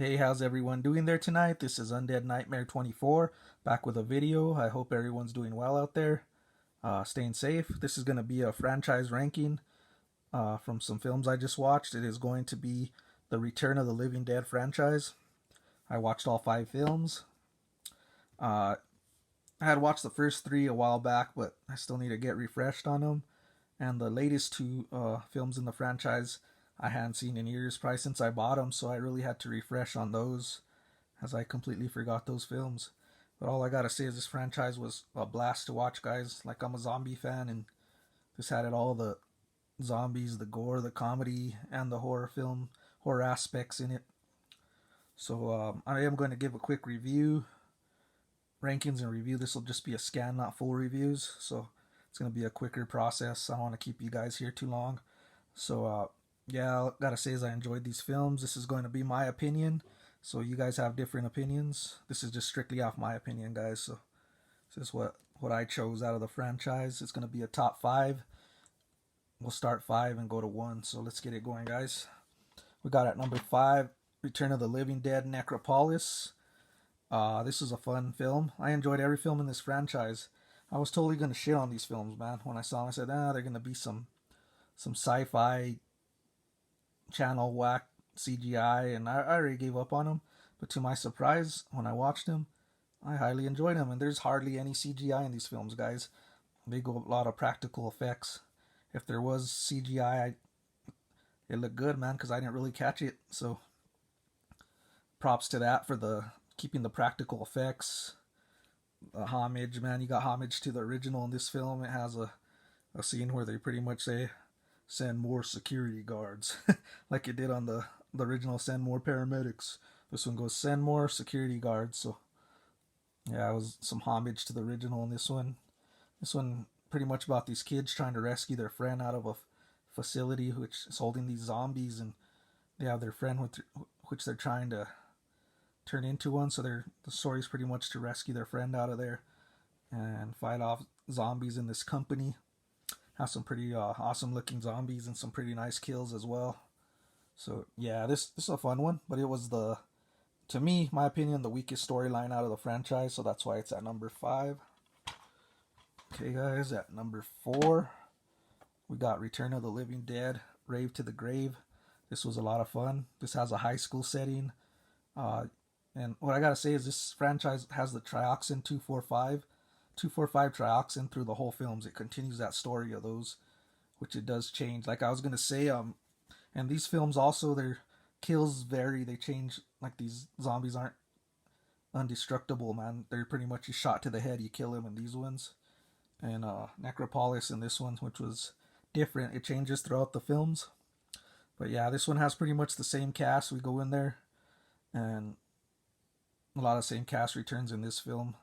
Hey, how's everyone doing there tonight? This is Undead Nightmare 24, back with a video. I hope everyone's doing well out there, staying safe. This is going to be a franchise ranking from some films I just watched. It is going to be the Return of the Living Dead franchise. I watched all 5 films. Uh, I had watched the first 3 a while back, but I still need to get refreshed on them. And the latest 2 films in the franchise I hadn't seen in years, probably since I bought them, so I really had to refresh on those, as I completely forgot those films. But all I gotta say is this franchise was a blast to watch, guys. Like, I'm a zombie fan, and this had it all: the zombies, the gore, the comedy, and the horror aspects in it. So I am going to give a quick review, rankings and review. This will just be a scan, not full reviews. So it's going to be a quicker process. I don't want to keep you guys here too long. So yeah, I gotta say is I enjoyed these films. This is going to be my opinion. So you guys have different opinions. This is just strictly off my opinion, guys. So this is what I chose out of the franchise. It's going to be a top 5. We'll start 5 and go to 1. So let's get it going, guys. We got at number 5, Return of the Living Dead Necropolis. This is a fun film. I enjoyed every film in this franchise. I was totally gonna shit on these films, man. When I saw them, I said, they're gonna be some sci-fi channel whack CGI, and I already gave up on them. But to my surprise, when I watched them, I highly enjoyed them. And there's hardly any CGI in these films, guys. They go a lot of practical effects. If there was CGI, it looked good, man, because I didn't really catch it. So props to that for the keeping the practical effects. The homage, man, you got homage to the original in this film. It has a scene where they pretty much say, "Send more security guards," like it did on the original "Send more paramedics." This one goes, "Send more security guards." So yeah, it was some homage to the original in this one. This one pretty much about these kids trying to rescue their friend out of a facility which is holding these zombies, and they have their friend which they're trying to turn into one. So the story is pretty much to rescue their friend out of there and fight off zombies in this company. Has some pretty awesome looking zombies and some pretty nice kills as well. So yeah, this is a fun one, but it was to me, my opinion, the weakest storyline out of the franchise, so that's why it's at number 5. Okay, guys, at number 4, we got Return of the Living Dead, Rave to the Grave. This was a lot of fun. This has a high school setting. And what I gotta say is this franchise has the trioxin 245 trioxin through the whole films. It continues that story of those, which it does change. Like I was gonna say, and these films also, their kills vary. They change. Like, these zombies aren't indestructible, man. They're pretty much just shot to the head. You kill them in these ones. And Necropolis in this one, which was different. It changes throughout the films. But yeah, this one has pretty much the same cast. We go in there, and a lot of same cast returns in this film.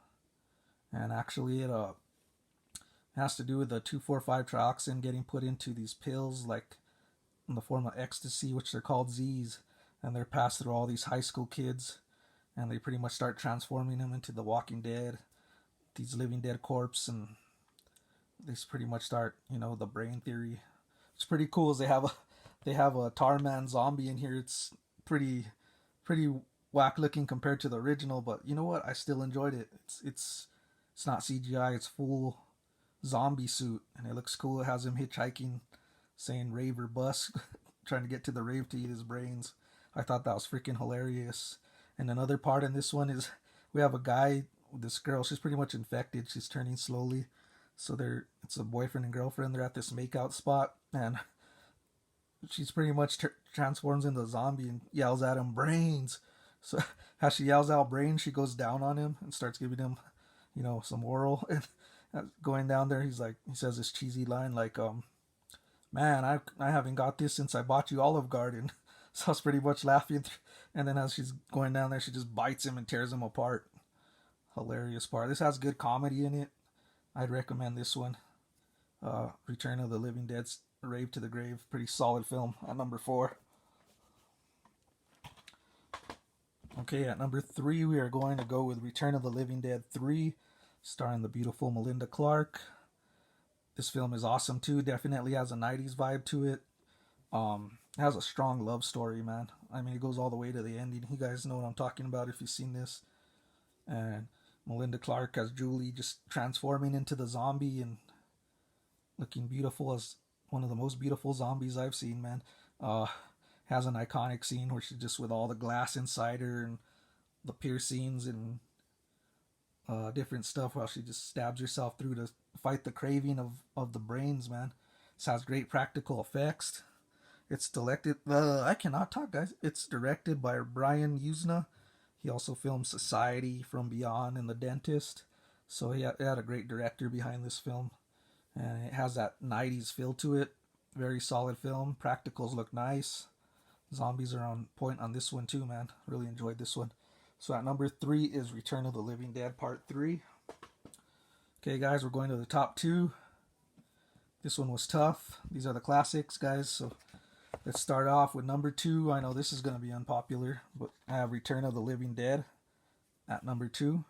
And actually, it has to do with the 245 trioxin getting put into these pills, like in the form of ecstasy, which they're called Z's, and they're passed through all these high school kids, and they pretty much start transforming them into the Walking Dead, these living dead corpse, and they pretty much start, the brain theory. It's pretty cool. Is they have a Tarman zombie in here. It's pretty whack looking compared to the original, but you know what? I still enjoyed it. It's not CGI. It's full zombie suit, and it looks cool. It has him hitchhiking, saying "rave or bust," trying to get to the rave to eat his brains. I thought that was freaking hilarious. And another part in this one is we have a guy with this girl. She's pretty much infected. She's turning slowly. So it's a boyfriend and girlfriend. They're at this makeout spot, and she's pretty much transforms into a zombie and yells at him, "brains." So as she yells out "brains," she goes down on him and starts giving him, some oral. And going down there, he says this cheesy line like, "Man, I haven't got this since I bought you Olive Garden." So I was pretty much laughing. And then as she's going down there, she just bites him and tears him apart. Hilarious part. This has good comedy in it. I'd recommend this one. Return of the Living Dead's Rave to the Grave. Pretty solid film at number 4. Okay, at number 3, we are going to go with Return of the Living Dead 3, starring the beautiful Melinda Clarke. This film is awesome too. Definitely has a 90s vibe to it. It has a strong love story, man. I mean, it goes all the way to the ending. You guys know what I'm talking about if you've seen this. And Melinda Clark as Julie just transforming into the zombie and looking beautiful as one of the most beautiful zombies I've seen, man. Uh, has an iconic scene where she's just with all the glass inside her and the piercings and different stuff while she just stabs herself through to fight the craving of the brains, man. This has great practical effects. It's directed. I cannot talk, guys. It's directed by Brian Usna. He also filmed Society, From Beyond, and The Dentist. So he had a great director behind this film, and it has that '90s feel to it. Very solid film. Practicals look nice. Zombies are on point on this one too, man. Really enjoyed this one. So at number 3 is Return of the Living Dead Part 3. Okay, guys, we're going to the top 2. This one was tough. These are the classics, guys. So let's start off with number 2. I know this is going to be unpopular, but I have Return of the Living Dead at number 2.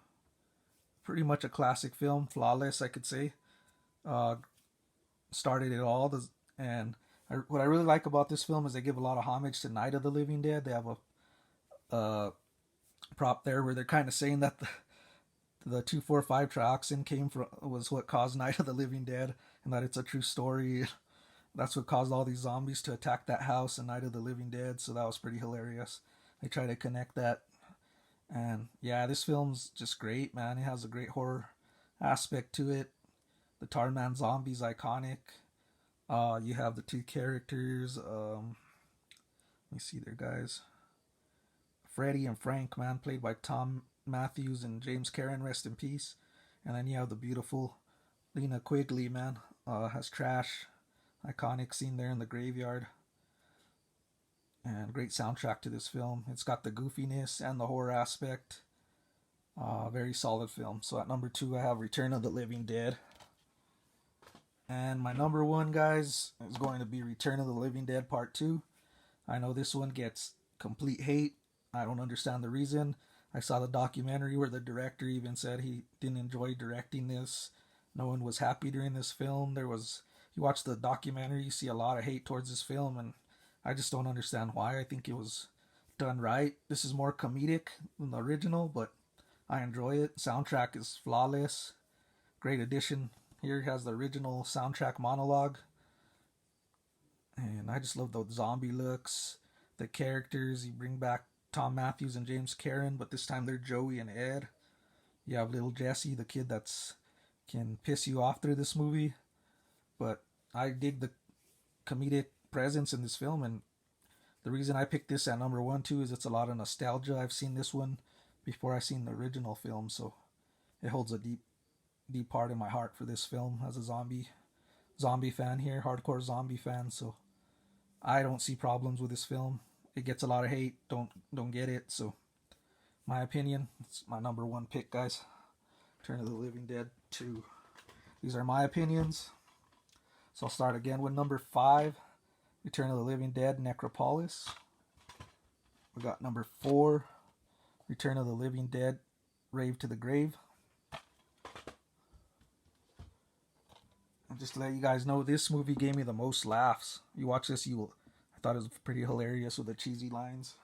Pretty much a classic film, flawless, I could say. Started it all, and what I really like about this film is they give a lot of homage to Night of the Living Dead. They have a prop there where they're kind of saying that the 2,4,5 trioxin was what caused Night of the Living Dead, and that it's a true story. That's what caused all these zombies to attack that house in Night of the Living Dead. So that was pretty hilarious. They try to connect that, and yeah, this film's just great, man. It has a great horror aspect to it. The Tarman zombie's iconic. You have the 2 characters. Let me see there, guys. Freddie and Frank, man, played by Tom Matthews and James Karen, rest in peace. And then you have the beautiful Lena Quigley, man, has Trash, iconic scene there in the graveyard. And great soundtrack to this film. It's got the goofiness and the horror aspect. Very solid film. So at number 2, I have Return of the Living Dead. And my number 1, guys, is going to be Return of the Living Dead Part 2. I know this one gets complete hate. I don't understand the reason. I saw the documentary where the director even said he didn't enjoy directing this. No one was happy during this film. You watch the documentary, you see a lot of hate towards this film, and I just don't understand why. I think it was done right. This is more comedic than the original, but I enjoy it. Soundtrack is flawless. Great addition. Here it has the original soundtrack monologue. And I just love the zombie looks, the characters. You bring back Tom Matthews and James Karen, but this time they're Joey and Ed. You have little Jesse, the kid can piss you off through this movie. But I dig the comedic presence in this film, and the reason I picked this at number 1 too is it's a lot of nostalgia. I've seen this one before I seen the original film, so it holds a deep part in my heart for this film as a zombie fan here, hardcore zombie fan. So I don't see problems with this film. It gets a lot of hate. Don't get it. So my opinion, it's my number 1 pick, guys. Return of the Living Dead 2. These are my opinions. So I'll start again with number 5, Return of the Living Dead Necropolis. We got number 4, Return of the Living Dead Rave to the Grave. And just to let you guys know, this movie gave me the most laughs. You watch this, I thought it was pretty hilarious with the cheesy lines.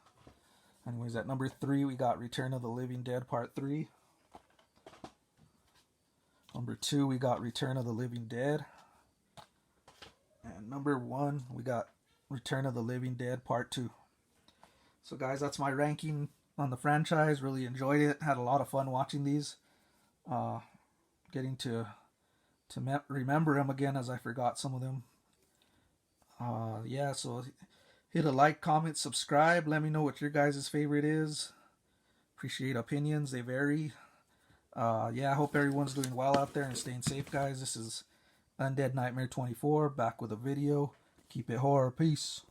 Anyways, at number 3, we got Return of the Living Dead Part 3. Number 2, we got Return of the Living Dead. And number 1, we got Return of the Living Dead Part 2. So guys, that's my ranking on the franchise. Really enjoyed it. Had a lot of fun watching these. Getting to remember them again, as I forgot some of them. Yeah, so hit a like, comment, subscribe. Let me know what your guys' favorite is. Appreciate opinions. They vary. Yeah, I hope everyone's doing well out there and staying safe, guys. This is Undead Nightmare 24, back with a video. Keep it horror. Peace.